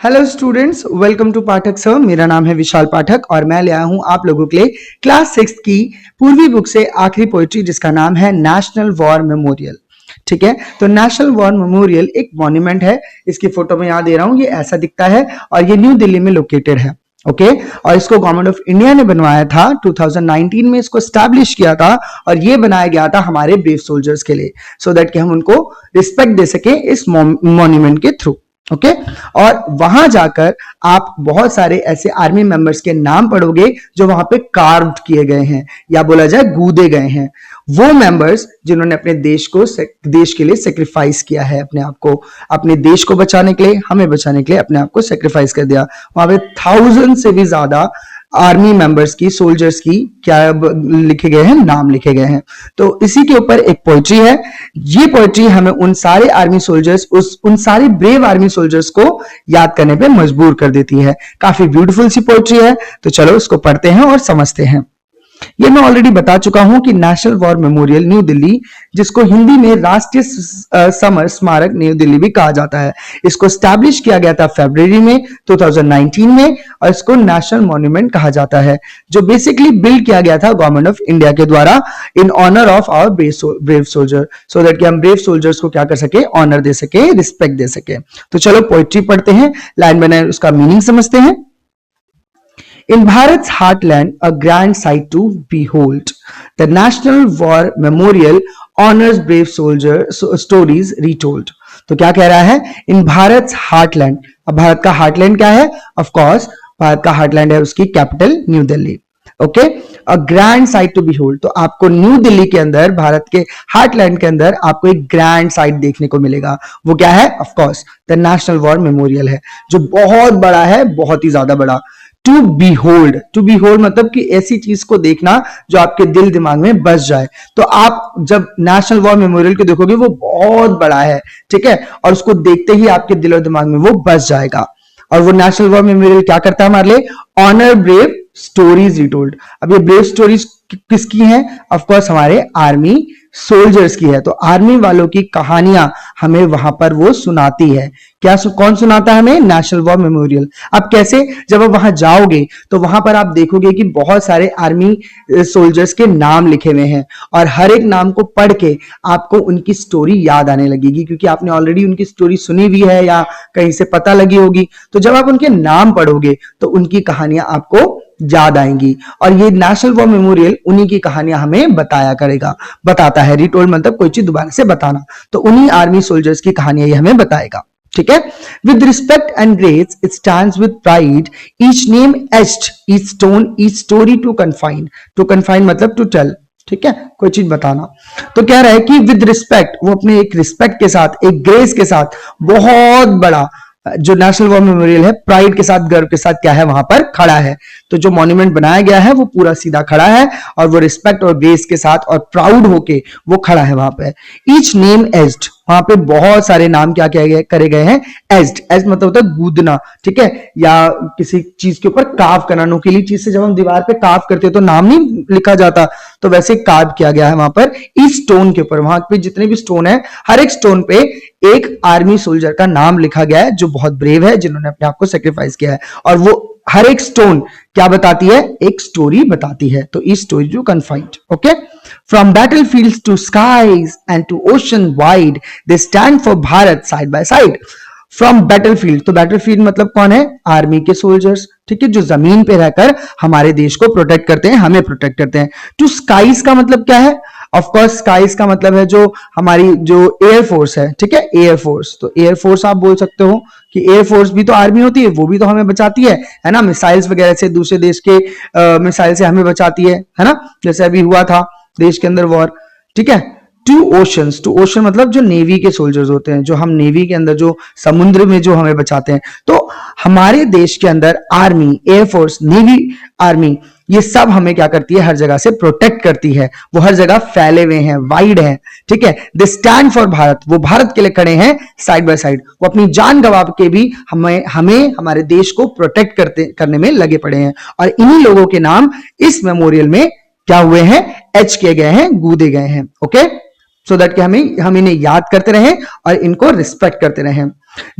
Hello students, welcome to Pathak sir. मेरा नाम है विशाल पाठक और मैं ले आया हूं आप लोगों के लिए क्लास 6 की पूर्वी बुक से आखिरी पोइट्री जिसका नाम है नेशनल वॉर मेमोरियल। ठीक है, तो नेशनल वॉर मेमोरियल एक मॉन्यूमेंट है। इसकी फोटो में यहाँ दे रहा हूँ, ये ऐसा दिखता है और ये न्यू दिल्ली में लोकेटेड है। ओके, और इसको गवर्नमेंट ऑफ इंडिया ने बनवाया था 2019 में, इसको स्टैब्लिश किया था और ये बनाया गया था हमारे ब्रेव सोल्जर्स के लिए, सो दैट कि हम उनको रिस्पेक्ट दे सके इस मॉन्यूमेंट के थ्रू। ओके, और वहां जाकर आप बहुत सारे ऐसे आर्मी मेंबर्स के नाम पढ़ोगे जो वहां पे कार्व्ड किए गए हैं या बोला जाए गूदे गए हैं। वो मेंबर्स जिन्होंने अपने देश के लिए सेक्रीफाइस किया है, अपने आप को, अपने देश को बचाने के लिए, हमें बचाने के लिए अपने आप को सेक्रीफाइस कर दिया। वहां पे 1000 से भी ज्यादा आर्मी मेंबर्स की, सोल्जर्स की क्या लिखे गए हैं, नाम लिखे गए हैं। तो इसी के ऊपर एक पोइट्री है। ये पोइट्री हमें उन सारे आर्मी सोल्जर्स, उन सारे ब्रेव आर्मी सोल्जर्स को याद करने पे मजबूर कर देती है। काफी ब्यूटीफुल सी पोइट्री है, तो चलो इसको पढ़ते हैं और समझते हैं। ये मैं ऑलरेडी बता चुका हूं कि national war memorial new Delhi, जिसको हिंदी में राष्ट्रीय समर स्मारक न्यू दिल्ली भी कहा जाता है, इसको स्टैब्लिश किया गया था फरवरी में 2019 में और इसको नेशनल मॉन्यूमेंट कहा जाता है, जो बेसिकली बिल्ड किया गया था गवर्नमेंट ऑफ इंडिया के द्वारा in honour of our brave soldier, so that कि हम ब्रेव सोल्जर्स को क्या कर सके, ऑनर दे सके, रिस्पेक्ट दे सके। तो चलो पोइट्री पढ़ते हैं, लाइन बनाए उसका मीनिंग समझते हैं। In Bharat's heartland, a grand sight to behold. The National War Memorial honors brave soldier stories retold. तो क्या कह रहा है? In Bharat's heartland. अब भारत का heartland क्या है? Of course, भारत का heartland है उसकी capital New Delhi. Okay, a grand sight to behold. तो आपको न्यू दिल्ली के अंदर, भारत के हार्टलैंड के अंदर आपको एक ग्रैंड साइट देखने को मिलेगा। वो क्या है? Of course the national war memorial है, जो बहुत बड़ा है, बहुत ही ज्यादा बड़ा। टू बीहोल्ड मतलब कि ऐसी चीज को देखना जो आपके दिल दिमाग में बस जाए। तो आप जब नेशनल वॉर मेमोरियल को देखोगे, वो बहुत बड़ा है, ठीक है, और उसको देखते ही आपके दिल और दिमाग में वो बस जाएगा। और वो नेशनल वॉर मेमोरियल क्या करता है हमारे लिए? Honour brave stories retold. अब ये ब्रेव स्टोरीज किसकी हैं? ऑफ कोर्स हमारे आर्मी सोल्जर्स की है। तो आर्मी वालों की कहानियां हमें वहां पर वो सुनाती है। कौन सुनाता है हमें? National war memorial. अब कैसे? जब आप वहां जाओगे तो वहां पर आप देखोगे कि बहुत सारे आर्मी सोल्जर्स के नाम लिखे हुए हैं और हर एक नाम को पढ़ के आपको उनकी स्टोरी याद आने लगेगी, क्योंकि आपने ऑलरेडी उनकी स्टोरी सुनी हुई है या कहीं से पता लगी होगी। तो जब आप उनके नाम पढ़ोगे तो उनकी कहानियां आपको याद आएंगी और ये नेशनल वॉर मेमोरियल उन्हीं की कहानियां हमें बताता है। रिटोल्ड मतलब कोई चीज दोबारा से बताना, तो उन्हीं आर्मी सोल्जर्स की कहानियां ये हमें बताएगा। ठीक है, with respect and grace it stands with pride, each name etched, each stone, each story to confine मतलब टू टेल। ठीक है, कोई चीज बताना। तो कह रहा है कि विद रिस्पेक्ट, वो अपने एक रिस्पेक्ट के साथ, एक ग्रेस के साथ, बहुत बड़ा जो नेशनल वॉर मेमोरियल है, प्राइड के साथ, गर्व के साथ क्या है, वहां पर खड़ा है। तो जो मॉन्यूमेंट बनाया गया है वो पूरा सीधा खड़ा है और वो रिस्पेक्ट और ग्रेस के साथ और प्राउड होके वो खड़ा है वहां पे। ईच नेम एज्ड, वहां पे बहुत सारे नाम क्या करे गए हैं? एज्ड मतलब होता है गूदना, ठीक है, या किसी चीज के ऊपर कार्व करना। नुकीली चीज से जब हम दीवार पे कार्व करते हैं तो नाम नहीं लिखा जाता, तो वैसे कार्व किया गया है वहां पर इस स्टोन के ऊपर। वहां पे जितने भी स्टोन है, हर एक स्टोन पे एक आर्मी सोल्जर का नाम लिखा गया है जो बहुत ब्रेव है, जिन्होंने अपने आप को सेक्रीफाइस किया है। और वो हर एक स्टोन क्या बताती है? एक स्टोरी बताती है। तो इस story to confined. Okay, from battlefields to skies and to ocean wide, they stand for Bharat side by side. From battlefield, तो बैटलफील्ड मतलब कौन है? आर्मी के सोल्जर्स, ठीक है, जो जमीन पे रहकर हमारे देश को प्रोटेक्ट करते हैं, हमें प्रोटेक्ट करते हैं। टू स्काईज का मतलब क्या है? ऑफ कोर्स स्काईज का मतलब है जो हमारी जो एयरफोर्स है, ठीक है, एयरफोर्स। तो एयरफोर्स आप बोल सकते हो कि एयरफोर्स भी तो आर्मी होती है, वो भी तो हमें बचाती है ना, मिसाइल्स वगैरह से, दूसरे देश के मिसाइल से हमें बचाती है ना, जैसे अभी हुआ था देश के अंदर वॉर। ठीक है, टू ओशंस, टू ओशन मतलब जो नेवी के सोल्जर्स होते हैं, जो हम नेवी के अंदर, जो समुद्र में जो हमें बचाते हैं। तो हमारे देश के अंदर आर्मी, एयरफोर्स, नेवी, आर्मी, ये सब हमें क्या करती है? हर जगह से प्रोटेक्ट करती है। वो हर जगह फैले हुए हैं, वाइड हैं, ठीक है। दे स्टैंड फॉर भारत, वो भारत के लिए खड़े हैं साइड बाय साइड। वो अपनी जान गंवा के भी हमें हमारे देश को प्रोटेक्ट करने में लगे पड़े हैं। और इन्हीं लोगों के नाम इस मेमोरियल में क्या हुए हैं? एच किए गए हैं, गूदे गए हैं। ओके, सो दैट कि हम इन्हें याद करते रहें और इनको रिस्पेक्ट करते रहें।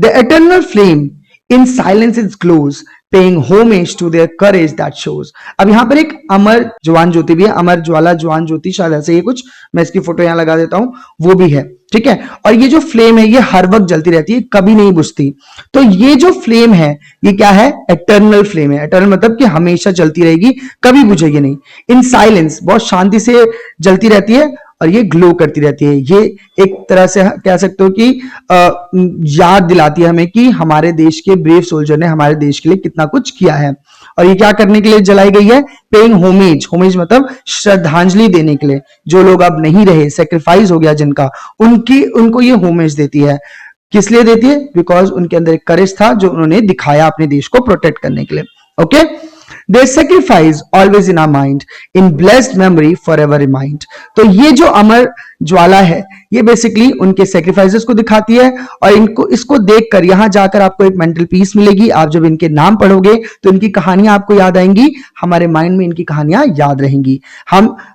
The eternal flame in silence it glows paying homage to their courage that shows. अब यहां पर एक अमर जवान ज्योति भी है, अमर ज्वाला जवान ज्योति, शायद ऐसे ही कुछ, मैं इसकी फोटो यहां लगा देता हूं, वो भी है, ठीक है। और ये जो फ्लेम है ये हर वक्त जलती रहती है, कभी नहीं बुझती। तो ये जो फ्लेम है ये क्या है, एटर्नल फ्लेम है। एटर्नल मतलब कि हमेशा चलती रहेगी, कभी बुझेगी नहीं। इन साइलेंस, बहुत शांति से जलती रहती है और ये ग्लो करती रहती है। ये एक तरह से कह सकते हो कि याद दिलाती है हमें कि हमारे देश के ब्रेव सोल्जर ने हमारे देश के लिए कितना कुछ किया है। और ये क्या करने के लिए जलाई गई है, पेइंग होमेज, होमेज मतलब श्रद्धांजलि देने के लिए। जो लोग अब नहीं रहे, सेक्रीफाइस हो गया जिनका, उनको ये होमेज देती है। किस लिए देती है, बिकॉज उनके अंदर एक करेज था जो उन्होंने दिखाया अपने देश को प्रोटेक्ट करने के लिए। Okay, their sacrifice always in our mind, in blessed memory forever remind। तो ये जो अमर ज्वाला है ये बेसिकली उनके सेक्रीफाइसेस को दिखाती है। और इसको देखकर यहां जाकर आपको एक मेंटल पीस मिलेगी। आप जब इनके नाम पढ़ोगे तो इनकी कहानियां आपको याद आएंगी, हमारे माइंड में इनकी कहानियां याद रहेंगी,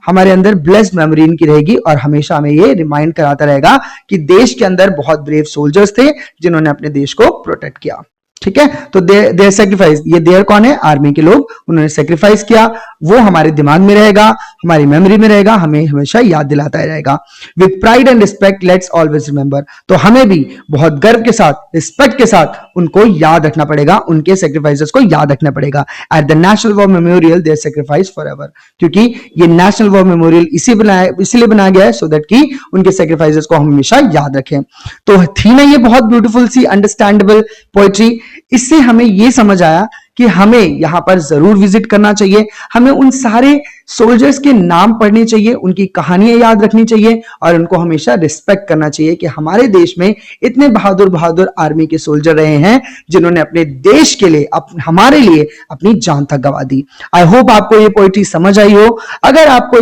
हमारे अंदर ब्लेस्ड मेमोरी इनकी रहेगी और हमेशा हमें ये रिमाइंड कराता रहेगा कि देश के अंदर बहुत ब्रेव सोल्जर्स थे जिन्होंने अपने देश को प्रोटेक्ट किया। ठीक है, तो देयर सेक्रीफाइस, ये देयर कौन है, आर्मी के लोग, उन्होंने सेक्रीफाइस किया, वो हमारे दिमाग में रहेगा, हमारी मेमोरी में रहेगा, हमें हमेशा याद दिलाता रहेगा। With pride and respect let's always remember. तो हमें भी बहुत गर्व के साथ, रिस्पेक्ट के साथ उनको याद रखना पड़ेगा, उनके सेक्रीफाइसेस को याद रखना पड़ेगा। At the national war memorial there sacrifice forever, क्योंकि ये नेशनल वॉर मेमोरियल इसीलिए बनाया गया है सो दैट कि उनके सेक्रीफाइसेस को हम हमेशा याद रखें। तो थी ना ये बहुत ब्यूटीफुल सी अंडरस्टैंडेबल पोएट्री। इससे हमें यह समझ आया कि हमें यहां पर जरूर विजिट करना चाहिए, हमें उन सारे सोल्जर्स के नाम पढ़ने चाहिए, उनकी कहानियां याद रखनी चाहिए और उनको हमेशा रिस्पेक्ट करना चाहिए कि हमारे देश में इतने बहादुर बहादुर आर्मी के सोल्जर रहे हैं जिन्होंने अपने देश के लिए, हमारे लिए अपनी जान तक गंवा दी। आई होप आपको ये पोएट्री समझ आई हो। अगर आपको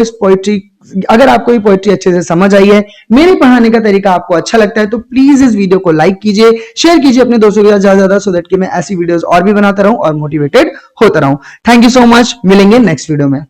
ये पोएट्री अच्छे से समझ आई है, मेरे पढ़ाने का तरीका आपको अच्छा लगता है, तो प्लीज इस वीडियो को लाइक कीजिए, शेयर कीजिए अपने दोस्तों के साथ ज्यादा सो दैट कि मैं ऐसी वीडियोस और भी बनाता रहूं और मोटिवेटेड होता रहूं। थैंक यू सो मच, मिलेंगे नेक्स्ट वीडियो में।